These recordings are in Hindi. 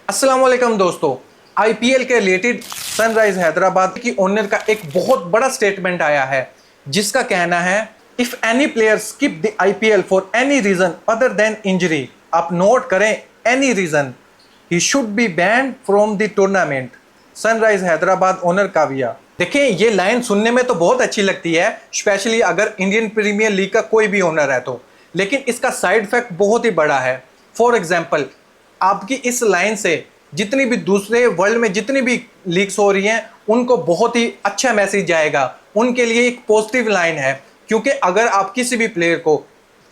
अस्सलाम वालेकुम दोस्तों। आईपीएल के रिलेटेड सनराइज हैदराबाद की ओनर का एक बहुत बड़ा स्टेटमेंट आया है, जिसका कहना है if any player skip the IPL for any reason other than injury, आप नोट करें any reason, he should be banned from the tournament. Sunrisers Hyderabad owner Kavya. देखिए, ये लाइन सुनने में तो बहुत अच्छी लगती है, स्पेशली अगर इंडियन प्रीमियर लीग का कोई भी ओनर है तो, लेकिन इसका साइड इफेक्ट बहुत ही बड़ा है। फॉर एग्जाम्पल, आपकी इस लाइन से जितनी भी दूसरे वर्ल्ड में जितनी भी लीग्स हो रही हैं उनको बहुत ही अच्छा मैसेज जाएगा, उनके लिए एक पॉजिटिव लाइन है। क्योंकि अगर आप किसी भी प्लेयर को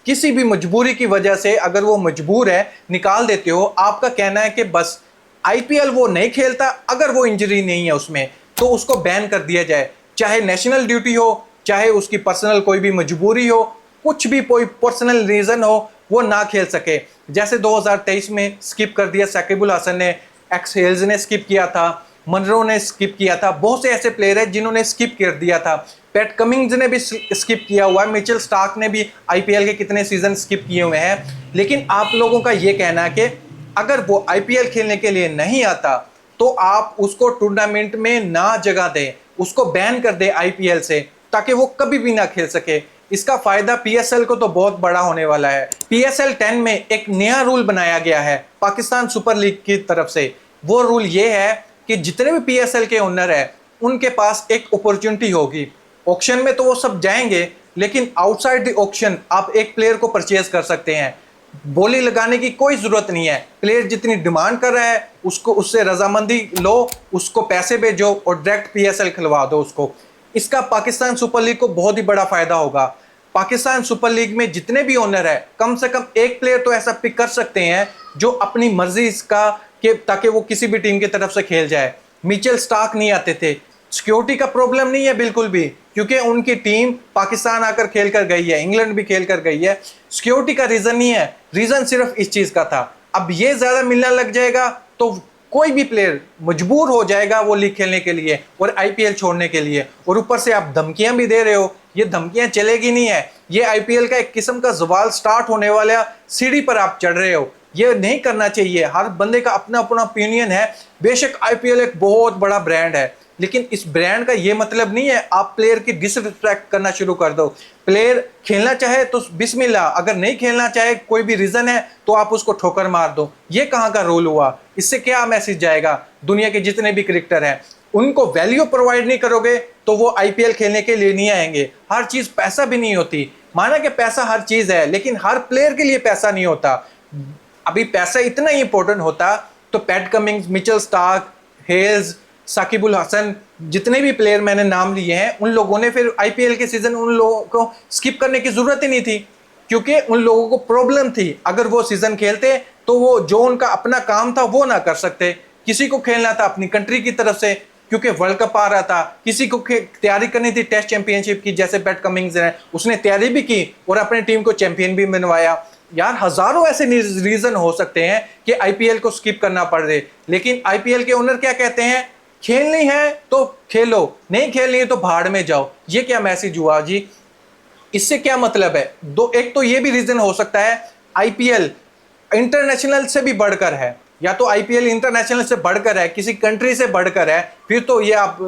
किसी भी मजबूरी की वजह से अगर वो मजबूर है निकाल देते हो, आपका कहना है कि बस आईपीएल वो नहीं खेलता, अगर वो इंजरी नहीं है उसमें तो उसको बैन कर दिया जाए, चाहे नेशनल ड्यूटी हो, चाहे उसकी पर्सनल कोई भी मजबूरी हो, कुछ भी कोई पर्सनल रीजन हो, वो ना खेल सके। जैसे 2023 में स्किप कर दिया साकिबुल हसन ने, एक्स हेल्स ने स्किप किया था, मनरो ने स्किप किया था, बहुत से ऐसे प्लेयर हैं जिन्होंने स्किप कर दिया था। पैट कमिंग्स ने भी स्किप किया हुआ है, मिचेल स्टार्क ने भी आईपीएल के कितने सीजन स्किप किए हुए हैं। लेकिन आप लोगों का ये कहना है कि अगर वो आईपीएल खेलने के लिए नहीं आता तो आप उसको टूर्नामेंट में ना जगह दें, उसको बैन कर दें आईपीएल से, ताकि वो कभी भी ना खेल सके। इसका फायदा पीएसएल को तो बहुत बड़ा होने वाला है। पीएसएल 10 में एक नया रूल बनाया गया है पाकिस्तान सुपर लीग की तरफ से। वो रूल ये है कि जितने भी पीएसएल के ओनर है उनके पास एक अपॉर्चुनिटी होगी। ऑक्शन में तो वो सब जाएंगे, लेकिन आउटसाइड द ऑक्शन आप एक प्लेयर को परचेज कर सकते हैं। बोली लगाने की कोई जरूरत नहीं है, प्लेयर जितनी डिमांड कर रहा है उसको उससे रजामंदी लो, उसको पैसे भेजो और डायरेक्ट पीएसएल खिलवा दो उसको। इसका पाकिस्तान सुपर लीग को बहुत ही बड़ा फायदा होगा। पाकिस्तान सुपर लीग में जितने भी ओनर है कम से कम एक प्लेयर तो ऐसा पिक कर सकते हैं जो अपनी मर्जी इसका कि ताकि वो किसी भी टीम की तरफ से खेल जाए। मिचेल स्टार्क नहीं आते थे, सिक्योरिटी का प्रॉब्लम नहीं है बिल्कुल भी, क्योंकि उनकी टीम पाकिस्तान आकर खेल कर गई है, इंग्लैंड भी खेल कर गई है। सिक्योरिटी का रीजन नहीं है, रीजन सिर्फ इस चीज का था। अब ये ज्यादा मिलने लग जाएगा तो कोई भी प्लेयर मजबूर हो जाएगा वो लीग खेलने के लिए और आईपीएल छोड़ने के लिए। और ऊपर से आप धमकियां भी दे रहे हो, ये धमकियां चलेगी नहीं है। ये आईपीएल का एक किस्म का जवाल स्टार्ट होने वाला सीढ़ी पर आप चढ़ रहे हो, ये नहीं करना चाहिए। हर बंदे का अपना अपना ओपिनियन है। बेशक आईपीएल एक बहुत बड़ा ब्रांड है, लेकिन इस ब्रांड का ये मतलब नहीं है आप प्लेयर की डिसरिस्पेक्ट करना शुरू कर दो। प्लेयर खेलना चाहे तो बिस्मिल्लाह, अगर नहीं खेलना चाहे कोई भी रीजन है तो आप उसको ठोकर मार दो। ये कहाँ का रूल हुआ? इससे क्या मैसेज जाएगा? दुनिया के जितने भी क्रिकेटर हैं उनको वैल्यू प्रोवाइड नहीं करोगे तो वो आईपीएल खेलने के लिए नहीं आएंगे। हर चीज पैसा भी नहीं होती, माना कि पैसा हर चीज है, लेकिन हर प्लेयर के लिए पैसा नहीं होता। अभी पैसा इतना ही इंपॉर्टेंट होता तो Pat Cummins, Mitchell Starc, Hales, Saqibul Hasan, जितने भी प्लेयर मैंने नाम लिए हैं, उन लोगों ने फिर आईपीएल के सीजन उन लोगों को स्किप करने की जरूरत ही नहीं थी, क्योंकि उन लोगों को प्रॉब्लम थी। अगर वो सीजन खेलते तो वो जो उनका अपना काम था वो ना कर सकते। किसी को खेलना था अपनी कंट्री की तरफ से, क्योंकि वर्ल्ड कप आ रहा था, किसी को तैयारी करनी थी टेस्ट चैंपियनशिप की, जैसे पैट कमिंग्स है उसने तैयारी भी की और अपनी टीम को चैंपियन भी बनवाया। यार, हजारों ऐसे रीजन हो सकते हैं कि आईपीएल को स्किप करना पड़ रहे, लेकिन आईपीएल के ओनर क्या कहते हैं? खेलनी है तो खेलो, नहीं खेलनी है तो भाड़ में जाओ। ये क्या मैसेज हुआ जी? इससे क्या मतलब है? दो, एक तो ये भी रीजन हो सकता है आईपीएल इंटरनेशनल से भी बढ़कर है, या तो आईपीएल इंटरनेशनल से बढ़कर है, किसी कंट्री से बढ़कर है, फिर तो ये आप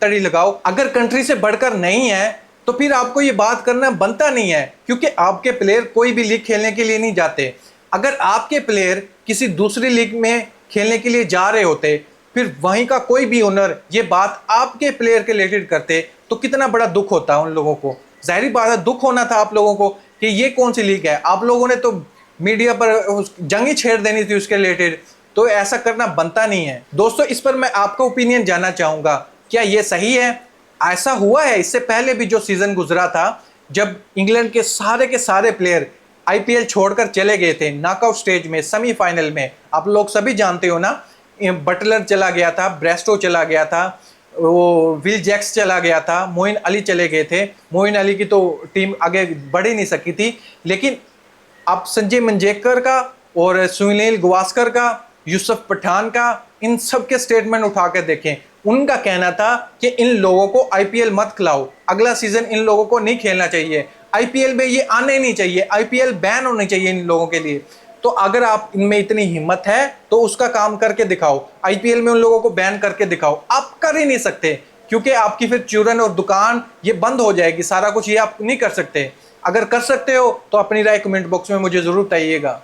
तड़ी लगाओ। अगर कंट्री से बढ़कर नहीं है तो फिर आपको ये बात करना बनता नहीं है, क्योंकि आपके प्लेयर कोई भी लीग खेलने के लिए नहीं जाते। अगर आपके प्लेयर किसी दूसरी लीग में खेलने के लिए जा रहे होते, फिर वहीं का कोई भी ओनर ये बात आपके प्लेयर के रिलेटेड करते तो कितना बड़ा दुख होता उन लोगों को। जाहिर बात है दुख होना था आप लोगों को कि ये कौन सी लीग है। आप लोगों ने तो मीडिया पर जंग ही छेड़ देनी थी उसके रिलेटेड, तो ऐसा करना बनता नहीं है। दोस्तों, इस पर मैं आपका ओपिनियन जानना चाहूंगा, क्या ये सही है? ऐसा हुआ है इससे पहले भी जो सीजन गुजरा था, जब इंग्लैंड के सारे प्लेयर आईपीएल छोड़कर चले गए थे नॉकआउट स्टेज में, सेमीफाइनल में। आप लोग सभी जानते हो ना, बटलर चला गया था, ब्रेस्टो चला गया था, वो विल जैक्स चला गया था, मोइन अली चले गए थे। मोइन अली की तो टीम आगे बढ़ ही नहीं सकी थी। लेकिन अब संजय मंजेकर का और सुनील गावस्कर का, यूसुफ पठान का, इन सब के स्टेटमेंट उठा कर देखें। उनका कहना था कि इन लोगों को आईपीएल मत खिलाओ, अगला सीजन इन लोगों को नहीं खेलना चाहिए, आईपीएल में ये आने नहीं चाहिए, आईपीएल बैन होनी चाहिए इन लोगों के लिए। तो अगर आप इनमें इतनी हिम्मत है तो उसका काम करके दिखाओ, आईपीएल में उन लोगों को बैन करके दिखाओ। आप कर ही नहीं सकते, क्योंकि आपकी फिर चूरन और दुकान ये बंद हो जाएगी, सारा कुछ ये आप नहीं कर सकते। अगर कर सकते हो तो अपनी राय कमेंट बॉक्स में मुझे ज़रूर बताइएगा।